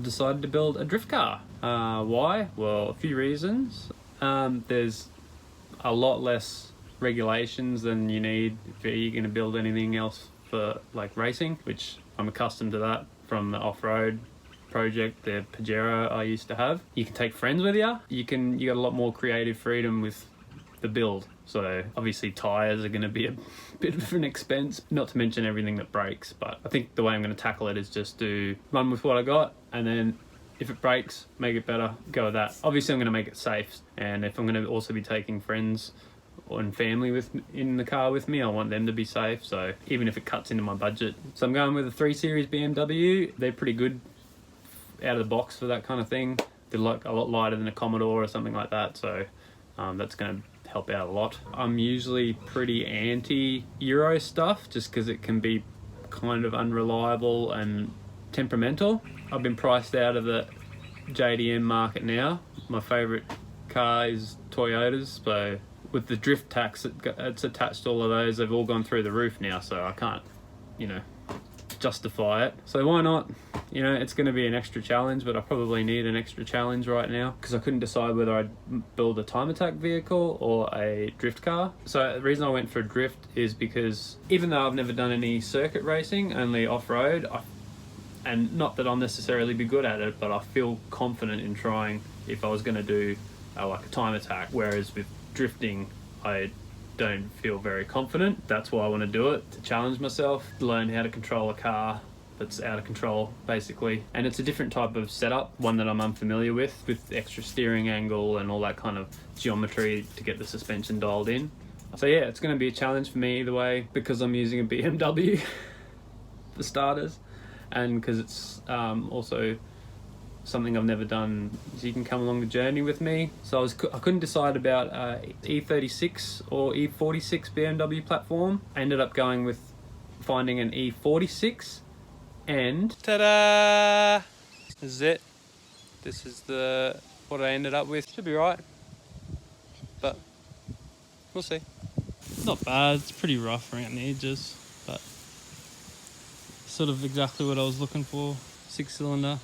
decided to build a drift car. Why? Well, a few reasons. There's a lot less regulations than you need if you're going to build anything else for like racing, which I'm accustomed to that from the off-road project, the Pajero I used to have. You can take friends with you. You got a lot more creative freedom with the build. So obviously tires are going to be a bit of an expense, not to mention everything that breaks. But I think the way I'm going to tackle it is just to run with what I got, and then if it breaks, make it better, go with that. Obviously I'm going to make it safe, and if I'm going to also be taking friends and family in the car with me, I want them to be safe, so even if it cuts into my budget. So I'm going with a 3 Series BMW. They're pretty good out of the box for that kind of thing. They're like a lot lighter than a Commodore or something like that, so that's going to help out a lot. I'm usually pretty anti-Euro stuff just because it can be kind of unreliable and temperamental. I've been priced out of the JDM market now. My favourite car is Toyota's, so with the drift tax it's attached to all of those, they've all gone through the roof now, so I can't, justify it. So why not? It's going to be an extra challenge, but I probably need an extra challenge right now because I couldn't decide whether I'd build a time attack vehicle or a drift car. So the reason I went for a drift is because even though I've never done any circuit racing, only off-road, and not that I'll necessarily be good at it, but I feel confident in trying if I was going to do like a time attack, whereas with drifting I don't feel very confident. That's why I want to do it, to challenge myself, learn how to control a car that's out of control basically. And it's a different type of setup, one that I'm unfamiliar with extra steering angle and all that kind of geometry to get the suspension dialed in. So yeah, it's going to be a challenge for me either way, because I'm using a BMW for starters, and because it's also something I've never done, so you can come along the journey with me. So I couldn't decide about E36 or E46 BMW platform. I ended up going with finding an E46, and ta-da! This is it. This is what I ended up with. Should be right, but we'll see. Not bad. It's pretty rough around the edges, but sort of exactly what I was looking for. 6-cylinder.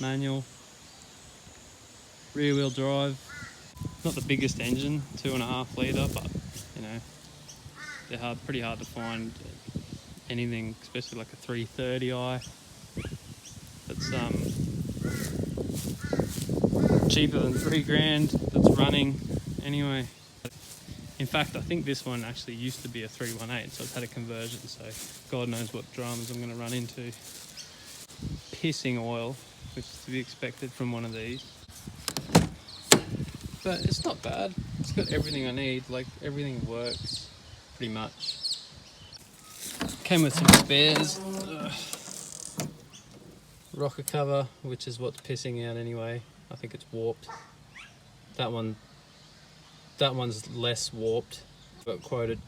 Manual, rear wheel drive, not the biggest engine, 2.5 litre, but they're pretty hard to find anything, especially like a 330i that's cheaper than $3,000 that's running anyway. In fact, I think this one actually used to be a 318, so it's had a conversion, so God knows what dramas I'm going to run into. Pissing oil, which is to be expected from one of these, but it's not bad. It's got everything I need, like everything works pretty much. Came with some spares. Rocker cover, which is what's pissing out anyway. I think it's warped. That one's less warped. Got quoted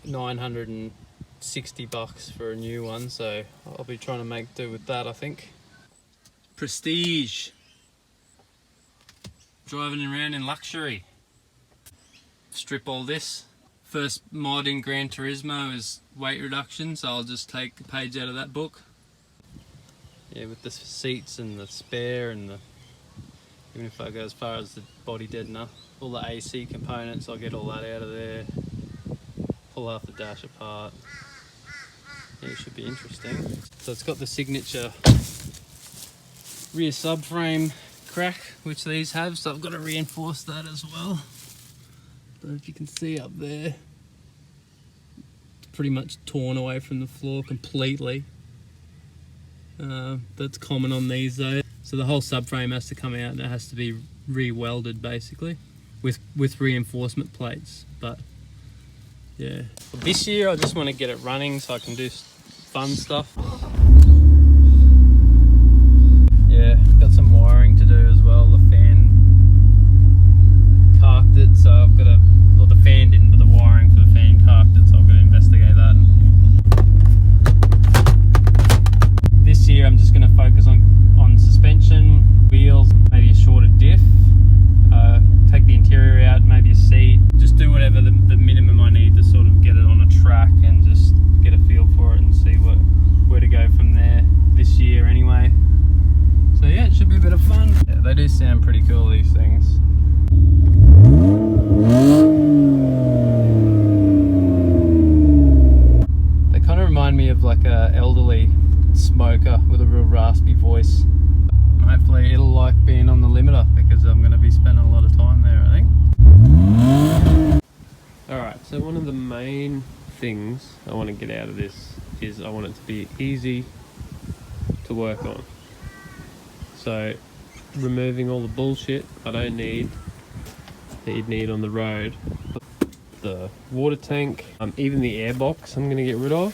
$960 for a new one, so I'll be trying to make do with that, I think. Prestige. Driving around in luxury. Strip all this. First mod in Gran Turismo is weight reduction, so I'll just take a page out of that book. Yeah, with the seats and the spare and even if I go as far as the body deadener, all the AC components, I'll get all that out of there. Pull half the dash apart. Yeah, it should be interesting. So it's got the signature rear subframe crack, which these have, so I've got to reinforce that as well. But if you can see up there, it's pretty much torn away from the floor completely. That's common on these though. So the whole subframe has to come out and it has to be re-welded basically with reinforcement plates. But yeah, this year I just want to get it running so I can do fun stuff. Yeah, got some wiring to do as well. The fan carked it, so I've got to, well, the fan didn't, but the wiring for the fan carked it, so I've got to investigate that. This year I'm just going to focus on suspension, wheels, maybe a shorter diff, take the interior out, maybe a seat, just do whatever the minimum I need to sort of get it on a track and just get a feel for it and see where to go from They do sound pretty cool, these things. They kind of remind me of like a elderly smoker with a real raspy voice. Hopefully it'll like being on the limiter because I'm going to be spending a lot of time there, I think. Alright, so one of the main things I want to get out of this is I want it to be easy to work on. So removing all the bullshit I don't need that you'd need on the road. The water tank, even the air box I'm going to get rid of.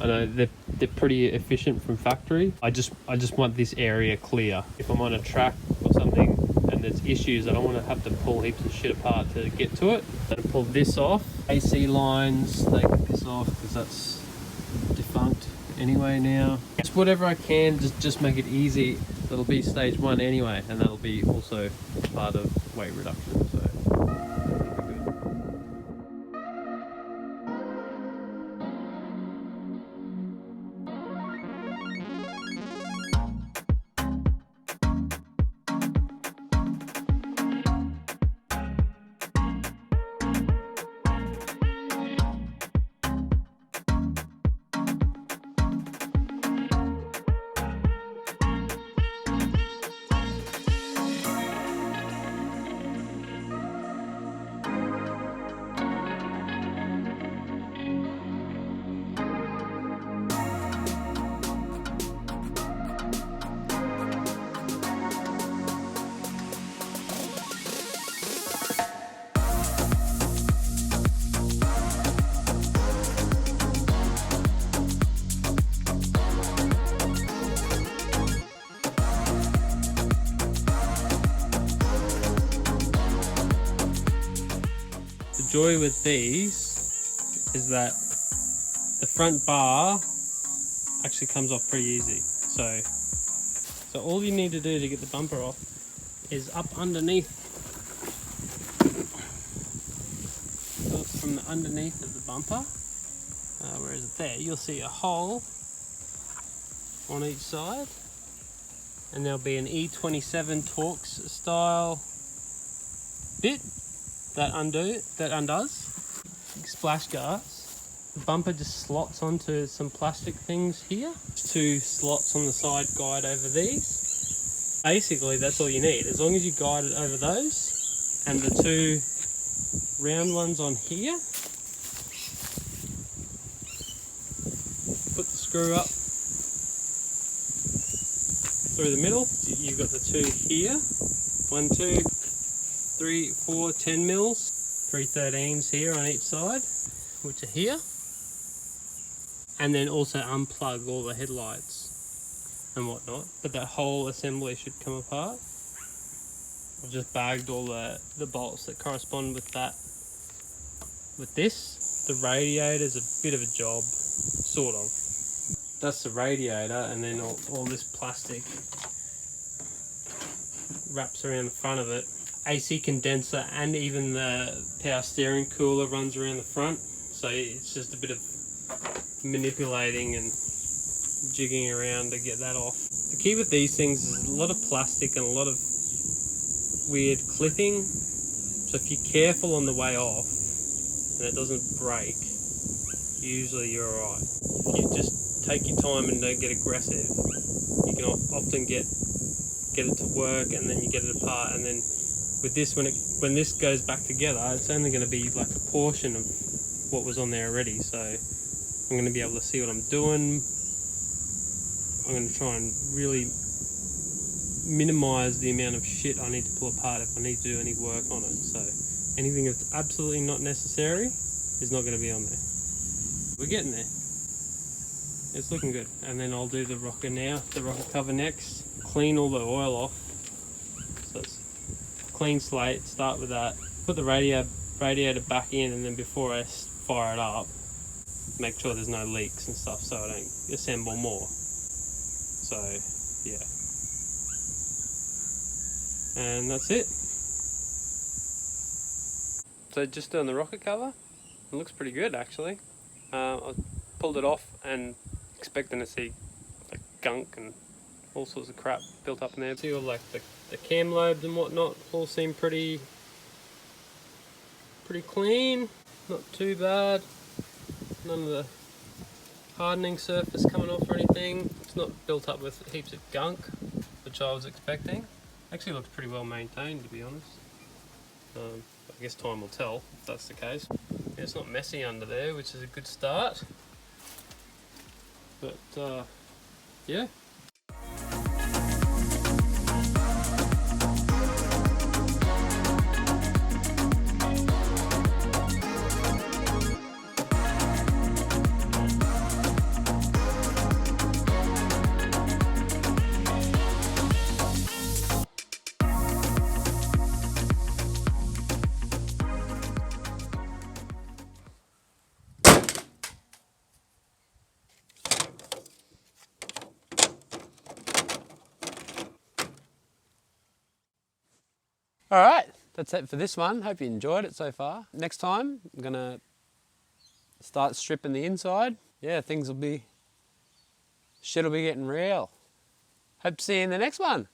I know they're pretty efficient from factory. I just want this area clear. If I'm on a track or something and there's issues, I don't want to have to pull heaps of shit apart to get to it. I'm gonna pull this off. AC lines, they can piss off because that's defunct anyway now. Just whatever I can, just make it easy. That'll be stage 1 anyway, and that'll be also part of weight reduction. So. The joy with these is that the front bar actually comes off pretty easy. So all you need to do to get the bumper off is up underneath. So from the underneath of the bumper, where is it there? You'll see a hole on each side, and there'll be an E27 Torx style bit that undoes. Splash guards. The bumper just slots onto some plastic things here. 2 slots on the side guide over these. Basically that's all you need. As long as you guide it over those and the 2 round ones on here. Put the screw up through the middle. You've got the 2 here. 1, 2, 3, 4, 10 mils, 3 13s here on each side, which are here, and then also unplug all the headlights and whatnot. But that whole assembly should come apart. I've just bagged all the bolts that correspond with that. With this, the radiator's a bit of a job, sort of. That's the radiator, and then all this plastic wraps around the front of it. AC condenser and even the power steering cooler runs around the front, so it's just a bit of manipulating and jigging around to get that off. The key with these things is a lot of plastic and a lot of weird clipping, so if you're careful on the way off and it doesn't break, usually you're alright. If you just take your time and don't get aggressive, you can often get it to work and then you get it apart, and then with this, when this goes back together, it's only going to be like a portion of what was on there already. So I'm going to be able to see what I'm doing. I'm going to try and really minimize the amount of shit I need to pull apart if I need to do any work on it. So anything that's absolutely not necessary is not going to be on there. We're getting there. It's looking good. And then I'll do the rocker now, the rocker cover next. Clean all the oil off. So it's clean slate, start with that. Put the radiator back in, and then before I fire it up, make sure there's no leaks and stuff so I don't assemble more. So yeah. And that's it. So just doing the rocket cover. It looks pretty good actually. I pulled it off and expecting to see like gunk and all sorts of crap built up in there. See all like the cam lobes and whatnot all seem pretty clean, not too bad. None of the hardening surface coming off or anything. It's not built up with heaps of gunk, which I was expecting. Actually looks pretty well maintained, to be honest. I guess time will tell if that's the case. Yeah, it's not messy under there, which is a good start. But yeah. All right, that's it for this one. Hope you enjoyed it so far. Next time, I'm gonna start stripping the inside. Yeah, shit'll be getting real. Hope to see you in the next one.